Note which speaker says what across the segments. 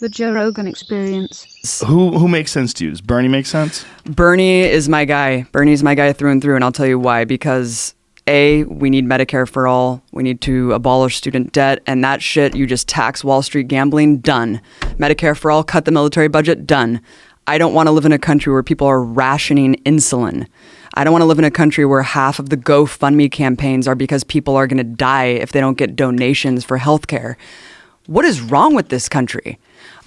Speaker 1: The Joe Rogan Experience.
Speaker 2: Who makes sense to you? Does Bernie make sense?
Speaker 3: Bernie is my guy. Bernie's my guy through and through, and I'll tell you why. Because A, we need Medicare for all. We need to abolish student debt, and that shit, you just tax Wall Street gambling, done. Medicare for all, cut the military budget, done. I don't want to live in a country where people are rationing insulin. I don't want to live in a country where half of the GoFundMe campaigns are because people are going to die if they don't get donations for healthcare. What is wrong with this country?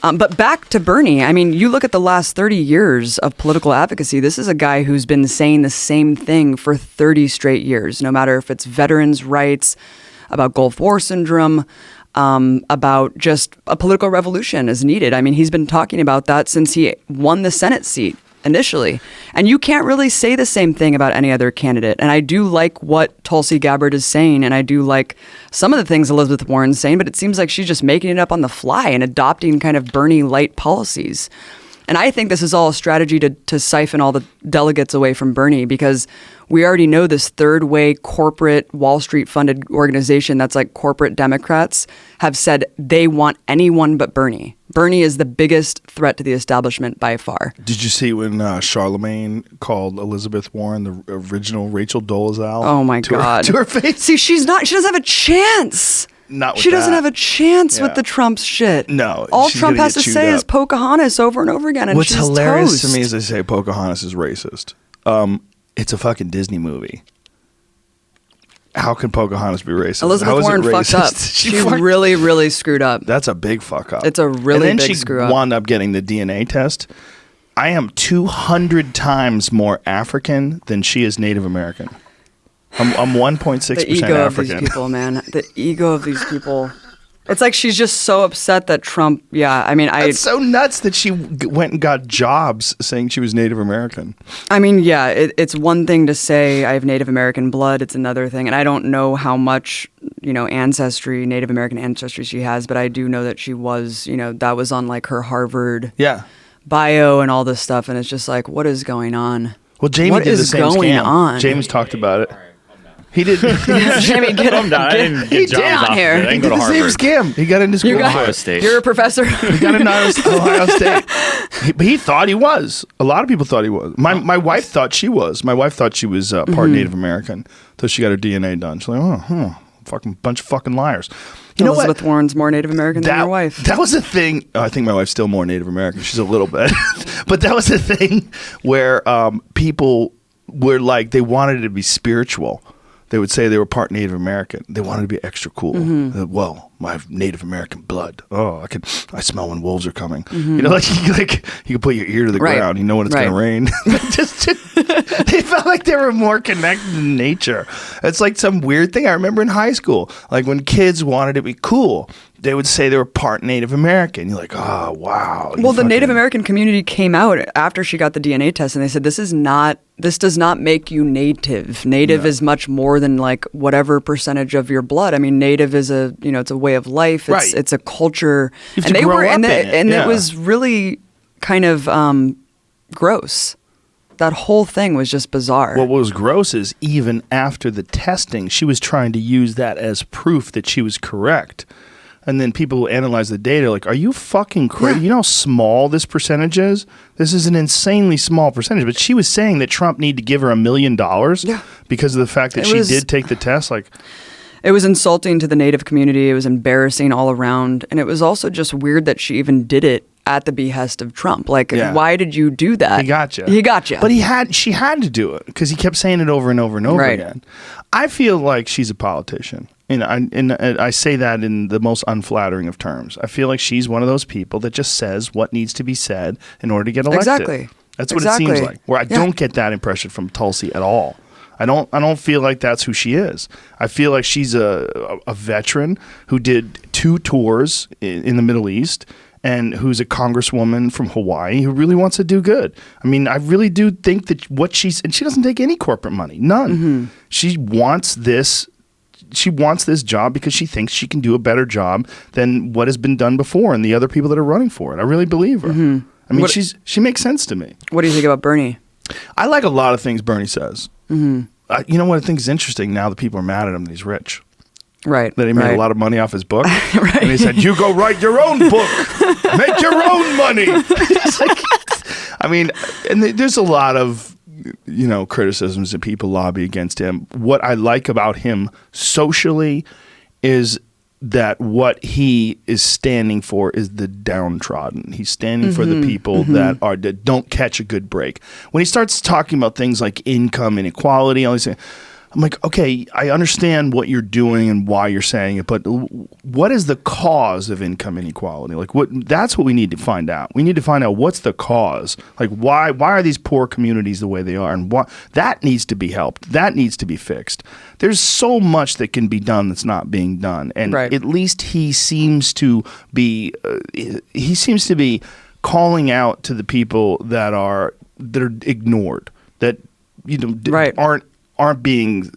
Speaker 3: But back to Bernie, I mean, you look at the last 30 years of political advocacy, this is a guy who's been saying the same thing for 30 straight years, no matter if it's veterans' rights, about Gulf War syndrome, about just a political revolution is needed. I mean, he's been talking about that since he won the Senate seat initially. And you can't really say the same thing about any other candidate. And I do like what Tulsi Gabbard is saying, and I do like some of the things Elizabeth Warren's saying, but it seems like she's just making it up on the fly and adopting kind of Bernie-light policies. And I think this is all a strategy to siphon all the delegates away from Bernie, because we already know this third way corporate Wall Street funded organization that's like corporate Democrats have said they want anyone but Bernie. Bernie is the biggest threat to the establishment by far.
Speaker 2: Did you see when Charlemagne called Elizabeth Warren the original Rachel Dolezal?
Speaker 3: Oh my God.
Speaker 2: To her face?
Speaker 3: See, she doesn't have a chance.
Speaker 2: Not with
Speaker 3: she doesn't
Speaker 2: that.
Speaker 3: have a chance with
Speaker 2: Yeah.
Speaker 3: the Trump shit.
Speaker 2: No,
Speaker 3: all
Speaker 2: she's
Speaker 3: Trump
Speaker 2: gonna
Speaker 3: has
Speaker 2: get
Speaker 3: to
Speaker 2: chewed
Speaker 3: say is
Speaker 2: up.
Speaker 3: Pocahontas over and over again, and
Speaker 2: What's
Speaker 3: she's
Speaker 2: hilarious
Speaker 3: toast.
Speaker 2: to me is they say Pocahontas is racist. It's a fucking Disney movie. How can Pocahontas be racist?
Speaker 3: Elizabeth
Speaker 2: How is it
Speaker 3: Warren fucked
Speaker 2: racist?
Speaker 3: up. She really, really screwed up.
Speaker 2: That's a big fuck up.
Speaker 3: It's a really
Speaker 2: and then
Speaker 3: big screw up.
Speaker 2: wound up getting the DNA test. I am 200 times more African than she is Native American. I'm 1.6%
Speaker 3: The ego of
Speaker 2: African.
Speaker 3: these people, man. The ego of these people. It's like she's just so upset that Trump. Yeah, I mean,
Speaker 2: It's so nuts that she went and got jobs saying she was Native American.
Speaker 3: I mean, yeah, it's one thing to say I have Native American blood. It's another thing, and I don't know how much ancestry, Native American ancestry she has, but I do know that she was, that was on like her Harvard
Speaker 2: Yeah.
Speaker 3: bio and all this stuff, and it's just like, what is going on?
Speaker 2: Well, Jamie
Speaker 3: What
Speaker 2: did the
Speaker 3: is
Speaker 2: same
Speaker 3: going
Speaker 2: scam.
Speaker 3: on?
Speaker 2: Jamie's talked about it. He did.
Speaker 3: Jamie, get
Speaker 4: I'm done. I didn't
Speaker 3: he
Speaker 4: get jobs
Speaker 3: did
Speaker 4: off
Speaker 3: on
Speaker 4: of
Speaker 3: here.
Speaker 4: it. I
Speaker 2: He
Speaker 4: didn't
Speaker 2: did
Speaker 4: go to
Speaker 2: the same
Speaker 4: Harvard.
Speaker 2: scam. He got into school.
Speaker 4: Ohio State.
Speaker 3: You're a professor.
Speaker 2: He got into Ohio State. But he thought he was. A lot of people thought he was. My wife thought she was. My wife thought she was part Native American until she got her DNA done. She's like, fucking bunch of fucking liars. You know
Speaker 3: Elizabeth
Speaker 2: what?
Speaker 3: Warren's more Native American than your wife.
Speaker 2: That was a thing. I think my wife's still more Native American. She's a little bit. But that was a thing where people were like, they wanted it to be spiritual. They would say they were part Native American. They wanted to be extra cool. Well, I have Native American blood. Oh, I smell when wolves are coming. Like you can put your ear to the
Speaker 3: Right.
Speaker 2: ground. You know when it's going to rain. They felt like they were more connected to nature. It's like some weird thing I remember in high school. Like when kids wanted to be cool, they would say they were part Native American. You're like, oh, wow.
Speaker 3: Well, the Native American community came out after she got the DNA test, and they said, this does not make you native. Native is much more than like whatever percentage of your blood. I mean, Native is it's a way of life.
Speaker 2: Right.
Speaker 3: It's a culture.
Speaker 2: You have to grow up in it.
Speaker 3: And
Speaker 2: Yeah.
Speaker 3: it was really kind of gross. That whole thing was just bizarre.
Speaker 2: What was gross is even after the testing, she was trying to use that as proof that she was correct. And then people who analyze the data like, are you fucking crazy?
Speaker 3: Yeah.
Speaker 2: You know how small this percentage is? This is an insanely small percentage. But she was saying that Trump needed to give her $1 million because of the fact that she did take the test. Like,
Speaker 3: it was insulting to the Native community. It was embarrassing all around. And it was also just weird that she even did it at the behest of Trump. Like, why did you do that?
Speaker 2: He got you.
Speaker 3: He got you.
Speaker 2: But she had to do it because he kept saying it over and over and over
Speaker 3: Right.
Speaker 2: again. I feel like she's a politician. And I say that in the most unflattering of terms. I feel like she's one of those people that just says what needs to be said in order to get elected.
Speaker 3: Exactly.
Speaker 2: That's what it seems like. Where I don't get that impression from Tulsi at all. I don't feel like that's who she is. I feel like she's a veteran who did 2 tours in the Middle East and who's a congresswoman from Hawaii who really wants to do good. I mean, I really do think that and she doesn't take any corporate money, none. She wants this job because she thinks she can do a better job than what has been done before and the other people that are running for it. I really believe her. I mean, she makes sense to me.
Speaker 3: What do you think about Bernie?
Speaker 2: I like a lot of things Bernie says. You know what I think is interesting now that people are mad at him that he's rich.
Speaker 3: Right.
Speaker 2: That he made a lot of money off his book. And he said, you go write your own book. Make your own money. It's like, I mean, and there's a lot of, criticisms that people lobby against him. What I like about him socially is that what he is standing for is the downtrodden. He's standing for the people that don't catch a good break. When he starts talking about things like income inequality, all these things, I'm like, okay, I understand what you're doing and why you're saying it, but what is the cause of income inequality? Like, that's what we need to find out. We need to find out what's the cause. Like, why are these poor communities the way they are? And that needs to be helped. That needs to be fixed. There's so much that can be done that's not being done. And at least he seems to be calling out to the people that are ignored, that aren't being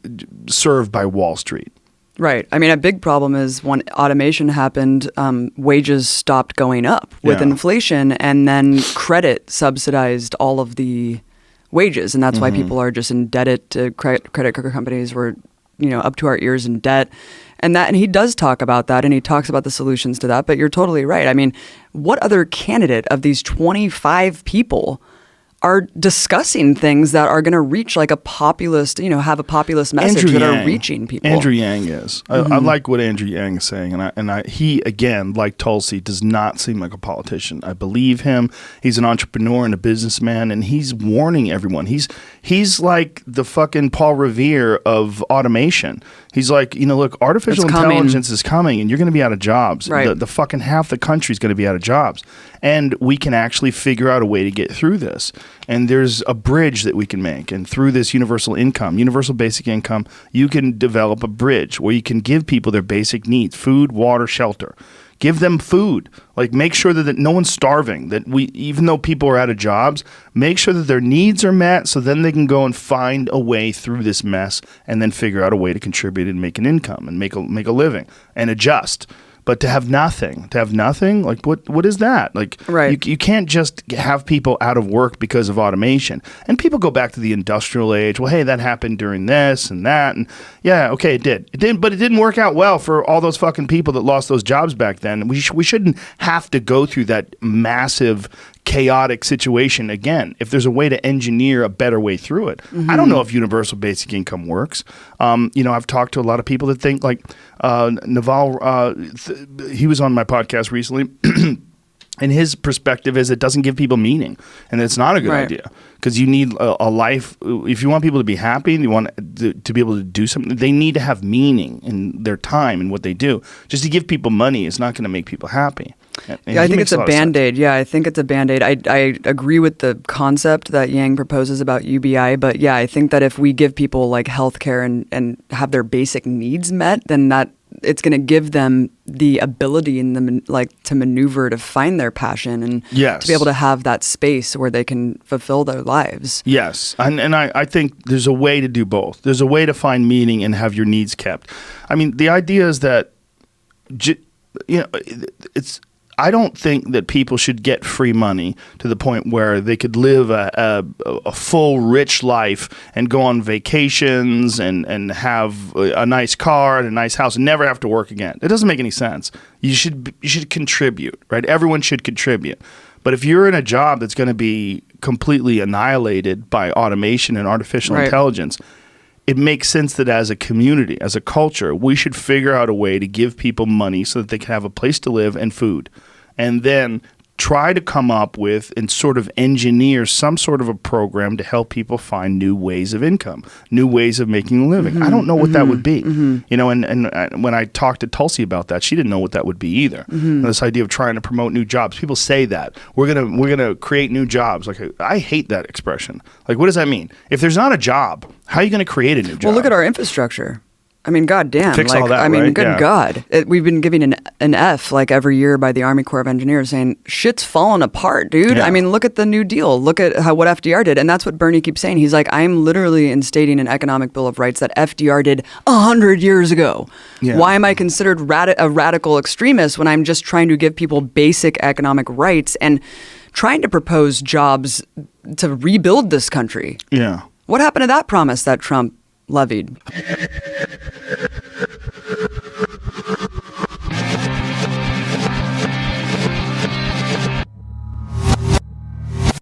Speaker 2: served by Wall Street.
Speaker 3: Right. I mean, a big problem is when automation happened, wages stopped going up with inflation, and then credit subsidized all of the wages. And that's why people are just indebted to credit card companies. We're, up to our ears in debt. And he does talk about that, and he talks about the solutions to that. But you're totally right. I mean, what other candidate of these 25 people are discussing things that are going to reach like a populist, have a populist message are reaching people.
Speaker 2: Andrew Yang is. I like what Andrew Yang is saying, and he again, like Tulsi, does not seem like a politician. I believe him. He's an entrepreneur and a businessman, and he's warning everyone. He's like the fucking Paul Revere of automation. He's like, look, artificial intelligence is coming, and you're going to be out of jobs.
Speaker 3: Right.
Speaker 2: The fucking half the country is going to be out of jobs, and we can actually figure out a way to get through this. And there's a bridge that we can make. And through this universal basic income, you can develop a bridge where you can give people their basic needs: food, water, shelter. Give them food. Like, make sure that no one's starving. That even though people are out of jobs, make sure that their needs are met, so then they can go and find a way through this mess, and then figure out a way to contribute and make an income and make a living and adjust. But to have nothing, like what is that? Like, you can't just have people out of work because of automation. And people go back to the industrial age. Well, hey, that happened during this and that. And yeah, okay, it did. But it didn't work out well for all those fucking people that lost those jobs back then. We shouldn't have to go through that massive chaotic situation again. If there's a way to engineer a better way through it. I don't know if universal basic income works. I've talked to a lot of people that think like Naval, he was on my podcast recently, and his perspective is it doesn't give people meaning, and it's not a good idea, because you need a life. If you want people to be happy and you want to be able to do something, they need to have meaning in their time and what they do. Just to give people money is not going to make people happy.
Speaker 3: Yeah, I think it's a Band-Aid. Yeah, I think it's a Band-Aid. I agree with the concept that Yang proposes about UBI, but yeah, I think that if we give people like healthcare and have their basic needs met, then that it's going to give them the ability to maneuver to find their passion and to be able to have that space where they can fulfill their lives.
Speaker 2: Yes, and I think there's a way to do both. There's a way to find meaning and have your needs kept. I mean, the idea is that it's. I don't think that people should get free money to the point where they could live a full, rich life and go on vacations and have a nice car and a nice house and never have to work again. It doesn't make any sense. You should contribute, right? Everyone should contribute. But if you're in a job that's going to be completely annihilated by automation and artificial intelligence, it makes sense that as a community, as a culture, we should figure out a way to give people money so that they can have a place to live and food, and then try to come up with and sort of engineer some sort of a program to help people find new ways of income, new ways of making a living. I don't know what that would be. And when I talked to Tulsi about that, she didn't know what that would be either. This idea of trying to promote new jobs. People say that we're gonna create new jobs. Like, I hate that expression. Like, what does that mean? If there's not a job, how are you going to create a new job?
Speaker 3: Well, look at our infrastructure. I mean, goddamn.
Speaker 2: Fix all that,
Speaker 3: I mean,
Speaker 2: right?
Speaker 3: good God. We've been giving an F like every year by the Army Corps of Engineers saying, shit's falling apart, dude.
Speaker 2: Yeah.
Speaker 3: I mean, look at the New Deal. Look at what FDR did. And that's what Bernie keeps saying. He's like, I'm literally instating an economic bill of rights that FDR did 100 years ago. Yeah. Why am I considered a radical extremist when I'm just trying to give people basic economic rights and trying to propose jobs to rebuild this country?
Speaker 2: Yeah.
Speaker 3: What happened to that promise that Trump levied?